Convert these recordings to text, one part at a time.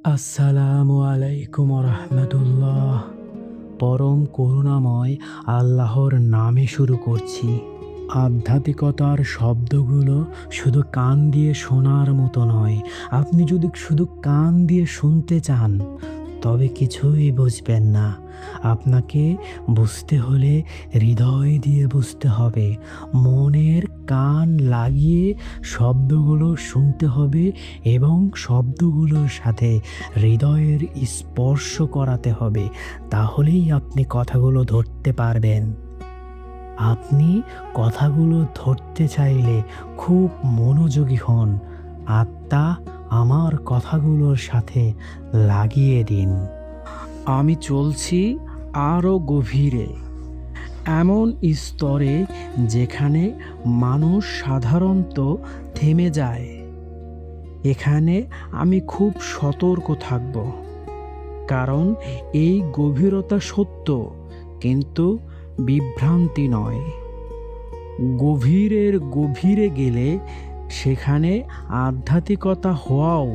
আসসালামু আলাইকুম রহমতুল্লাহ। পরম করুণাময় আল্লাহর নামে শুরু করছি। আধ্যাত্মিকতার শব্দগুলো শুধু কান দিয়ে শোনার মতো নয়। আপনি যদি শুধু কান দিয়ে শুনতে চান তবে কিছুই বুঝবেন না। আপনাকে বুঝতে হলে হৃদয় দিয়ে বুঝতে হবে, মনের কান লাগিয়ে শব্দগুলো শুনতে হবে এবং শব্দগুলোর সাথে হৃদয়ের স্পর্শ করাতে হবে। তাহলেই আপনি কথাগুলো ধরতে পারবেন। আপনি কথাগুলো ধরতে চাইলে খুব মনোযোগী হন। আত্মা আমার কথাগুলোর সাথে লাগিয়ে দিন। আমি চলছি আরও গভীরে, এমন স্তরে যেখানে মানুষ সাধারণত থেমে যায়। এখানে আমি খুব সতর্ক থাকব, কারণ এই গভীরতা সত্য, কিন্তু বিভ্রান্তি নয়। গভীরের গভীরে গেলে সেখানে আধ্যাত্মিকতা হওয়াও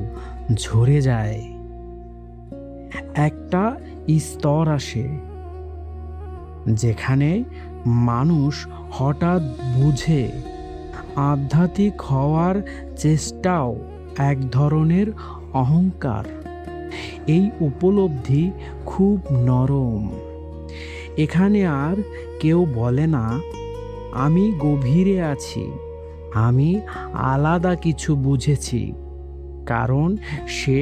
ঝরে যায়। একটা স্তর আসে যেখানে মানুষ হঠাৎ বুঝে আধ্যাত্মিক হওয়ার চেষ্টাও এক ধরনের অহংকার। এই উপলব্ধি খুব নরম। এখানে আর কেউ বলে না আমি গভীরে আছি, আমি আলাদা কিছু বুঝেছি, কারণ সে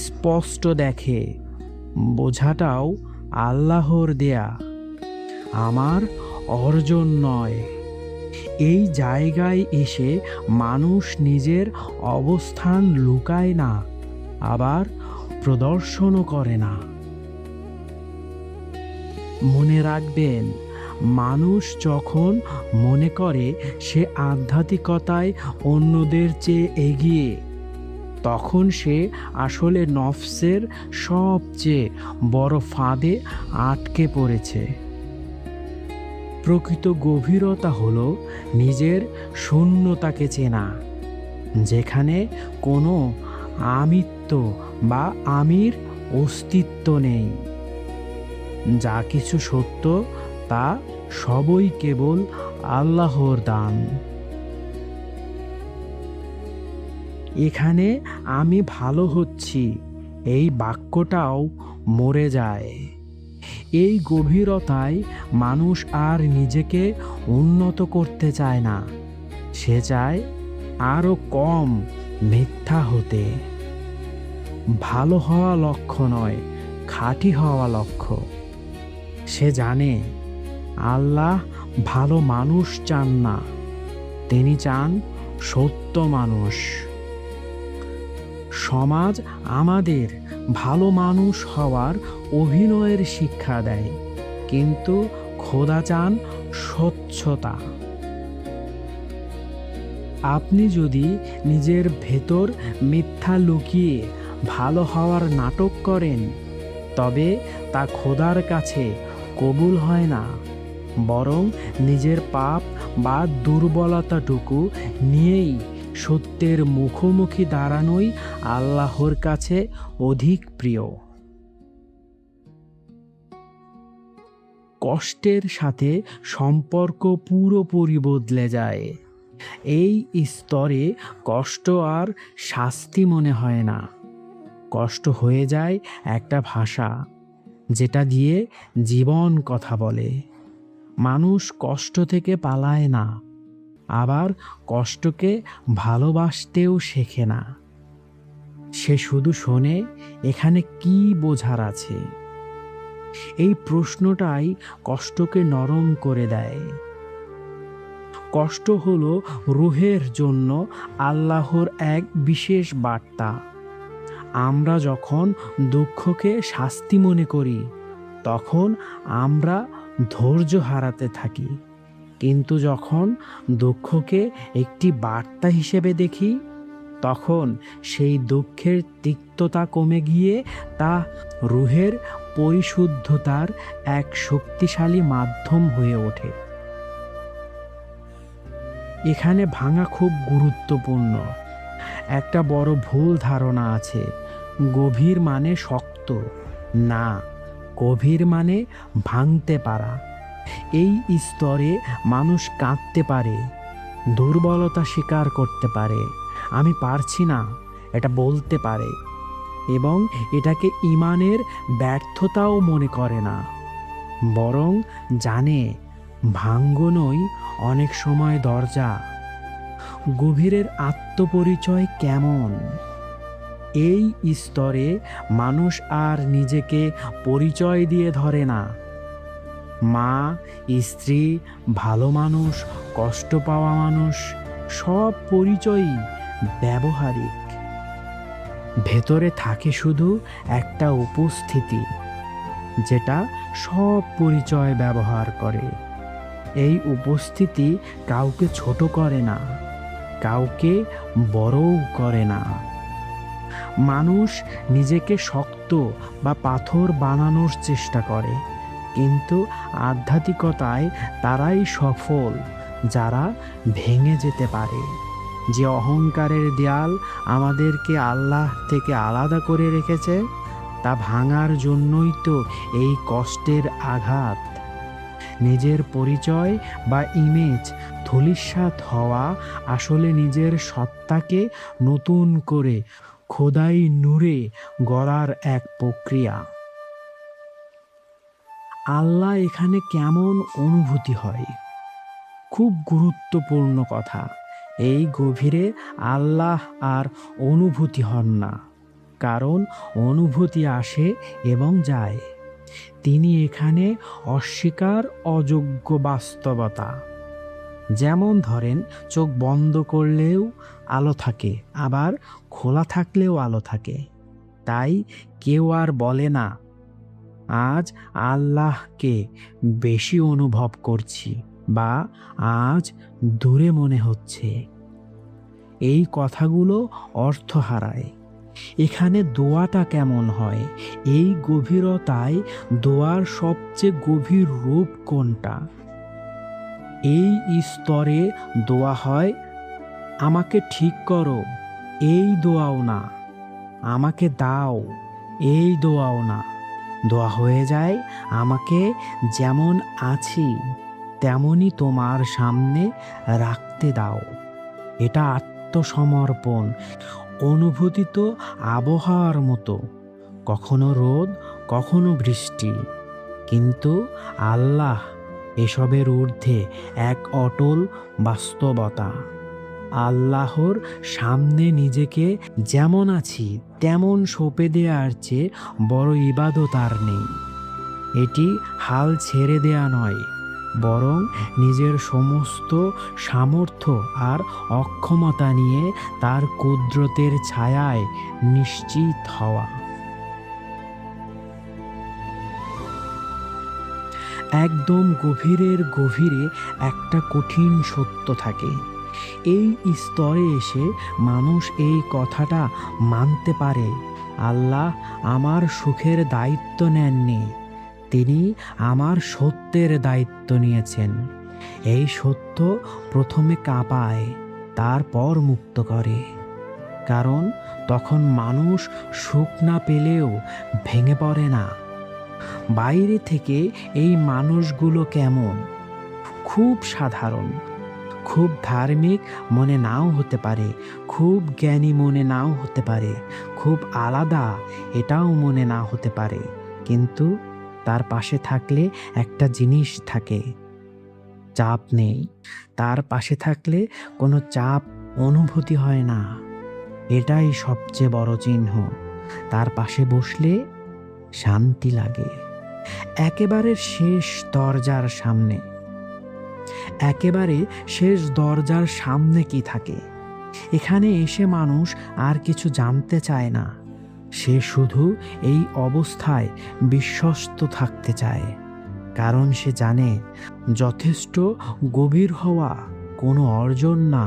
স্পষ্ট দেখে বোঝাটাও আল্লাহর দেয়া, আমার অর্জন নয়। এই জায়গায় এসে মানুষ নিজের অবস্থান লুকায় না, আবার প্রদর্শনও করে না। মনে রাখবেন, মানুষ যখন মনে করে সে আধ্যাত্মিকতায় অন্যদের চেয়ে এগিয়ে, তখন সে আসলে নফসের সবচেয়ে বড় ফাঁদে আটকে পড়েছে। প্রকৃত গভীরতা হলো নিজের শূন্যতাকে চেনা, যেখানে কোনো আমিত্ব বা আমির অস্তিত্ব নেই। যা কিছু সত্য তা সবই কেবল আল্লাহর দান। এখানে আমি ভালো হচ্ছি এই বাক্যটাও মরে যায়। এই গভীরতায় মানুষ আর নিজেকে উন্নত করতে চায় না, সে চায় আরও কম মিথ্যা হতে। ভালো হওয়া লক্ষ্য নয়, খাঁটি হওয়া লক্ষ্য। সে জানে আল্লাহ ভালো মানুষ চান না, তিনি চান সত্য মানুষ। সমাজ আমাদের ভালো মানুষ হওয়ার অভিনয়ের শিক্ষা দেয়, কিন্তু খোদা চান স্বচ্ছতা। আপনি যদি নিজের ভেতর মিথ্যা লুকিয়ে ভালো হওয়ার নাটক করেন, তবে তা খোদার কাছে কবুল হয় না, বরং নিজের পাপ বা দুর্বলতাটুকু নিয়েই সত্যের মুখোমুখি দাঁড়ানোই আল্লাহর কাছে অধিক প্রিয়। কষ্টের সাথে সম্পর্ক পুরোপুরি বদলে যায়। এই স্তরে কষ্ট আর শাস্তি মনে হয় না। কষ্ট হয়ে যায় একটা ভাষা, যেটা দিয়ে জীবন কথা বলে। মানুষ কষ্ট থেকে পালায় না, আবার কষ্টকে ভালোবাসতেও শেখে না। সে শুধু শোনে এখানে কি বোঝার আছে। এই প্রশ্নটাই কষ্টকে নরম করে দেয়। কষ্ট হলো রূহের জন্য আল্লাহর এক বিশেষ বার্তা। আমরা যখন দুঃখকে শাস্তি মনে করি, তখন আমরা ধৈর্য হারাতে থাকি, কিন্তু যখন দুঃখকে একটি বার্তা হিসেবে দেখি, তখন সেই দুঃখের তিক্ততা কমে গিয়ে তা রূহের পরিশুদ্ধতার এক শক্তিশালী মাধ্যম হয়ে ওঠে। এখানে ভাঙা খুব গুরুত্বপূর্ণ। একটা বড় ভুল ধারণা আছে, গভীর মানে শক্ত না, গভীর মানে ভাঙতে পারা। এই স্তরে মানুষ কাঁদতে পারে, দুর্বলতা স্বীকার করতে পারে, আমি পারছি না এটা বলতে পারে, এবং এটাকে ঈমানের ব্যর্থতাও মনে করে না, বরং জানে ভাঙ্গনই অনেক সময় দরজা। গভীরের আত্মপরিচয় কেমন? এই স্তরে মানুষ আর নিজেকে পরিচয় দিয়ে ধরে না। মা, স্ত্রী, ভালো মানুষ, কষ্ট পাওয়া মানুষ, সব পরিচয়ই ব্যবহারিক। ভেতরে থাকে শুধু একটা উপস্থিতি, যেটা সব পরিচয় ব্যবহার করে। এই উপস্থিতি কাউকে ছোট করে না, কাউকে বড়ও করে না। মানুষ নিজেকে শক্ত বা পাথর বানানোর চেষ্টা করে, কিন্তু আধ্যাত্মিকতায় তারাই সফল যারা ভেঙে যেতে পারে। যে অহংকারের দেয়াল আমাদেরকে আল্লাহ থেকে আলাদা করে রেখেছে, তা ভাঙার জন্যই তো এই কষ্টের আঘাত। নিজের পরিচয় বা ইমেজ ধূলিসাৎ হওয়া আসলে নিজের সত্তাকে নতুন করে খোদাই নূরে গড়ার এক প্রক্রিয়া। আল্লাহ এখানে কেমন অনুভূতি হয়? খুব গুরুত্বপূর্ণ কথা। এই গভীরে আল্লাহ আর অনুভূতি হন না, কারণ অনুভূতি আসে এবং যায়। তিনি এখানে অস্বীকার অযোগ্য বাস্তবতা। যেমন ধরেন, চোখ বন্ধ করলেও আলো থাকে, আবার খোলা থাকলেও আলো থাকে। তাই কেউ আর বলে না আজ আল্লাহকে বেশি অনুভব করছি বা আজ দূরে মনে হচ্ছে। এই কথাগুলো অর্থ হারায়। এখানে দোয়াটা কেমন হয়? এই গভীরতায় দোয়ার সবচেয়ে গভীর রূপ কোনটা? এই স্তরে দোয়া হয়, আমাকে ঠিক করো, এই দোয়াও না। আমাকে দাও, এই দোয়াও না। দোয়া হয়ে যায়, আমাকে যেমন আছি তেমনই তোমার সামনে রাখতে দাও। এটা আত্মসমর্পণ। অনুভূতি তো আবহাওয়ার মতো, কখনো রোদ, কখনো বৃষ্টি, কিন্তু আল্লাহ এসবের ঊর্ধ্বে এক অটল বাস্তবতা। আল্লাহর সামনে নিজেকে যেমন আছি তেমন সঁপে দেওয়ার চেয়ে বড় ইবাদত আর নেই। এটি হাল ছেড়ে দেয়া নয়, বরং নিজের সমস্ত সামর্থ্য আর অক্ষমতা নিয়ে তার কুদরতের ছায়ায় নিশ্চিত হওয়া। একদম গভীরের গভীরে একটা কঠিন সত্য থাকে। এই স্তরে এসে মানুষ এই কথাটা মানতে পারে, আল্লাহ আমার সুখের দায়িত্ব নেননি, তিনি আমার সত্যের দায়িত্ব নিয়েছেন। এই সত্য প্রথমে কাঁপায়, তারপর মুক্ত করে। কারণ তখন মানুষ সুখ না পেলেও ভেঙে পড়ে না। বাইরে থেকে এই মানুষগুলো কেমন? খুব সাধারণ, খুব ধার্মিক মনে নাও হতে পারে, খুব জ্ঞানী মনে নাও হতে পারে, খুব আলাদা এটাও মনে না হতে পারে, কিন্তু তার পাশে থাকলে একটা জিনিস থাকে, চাপ নেই। তার পাশে থাকলে কোনো চাপ অনুভূতি হয় না। এটাই সবচেয়ে বড় চিহ্ন। তার পাশে বসলে শান্তি লাগে। একেবারে শেষ দরজার সামনে, একেবারে শেষ দরজার সামনে কি থাকে? এখানে এসে মানুষ আর কিছু জানতে চায় না, সে শুধু এই অবস্থায় বিশ্বস্ত থাকতে চায়। কারণ সে জানে যথেষ্ট গভীর হওয়া কোনো অর্জন না,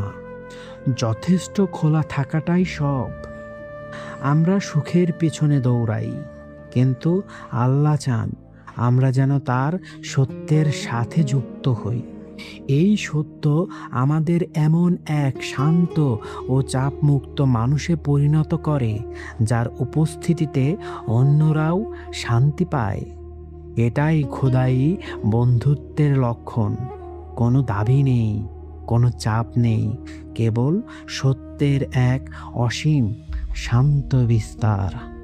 যথেষ্ট খোলা থাকাটাই সব। আমরা সুখের পেছনে দৌড়াই, কিন্তু আল্লাহ চান আমরা যেন তার সত্যের সাথে যুক্ত হই। এই সত্য আমাদের এমন এক শান্ত ও চাপমুক্ত মানুষে পরিণত করে যার উপস্থিতিতে অন্যরাও শান্তি পায়। এটাই খোদাই বন্ধুত্বের লক্ষণ। কোনো দাবি নেই, কোনো চাপ নেই, কেবল সত্যের এক অসীম শান্ত বিস্তার।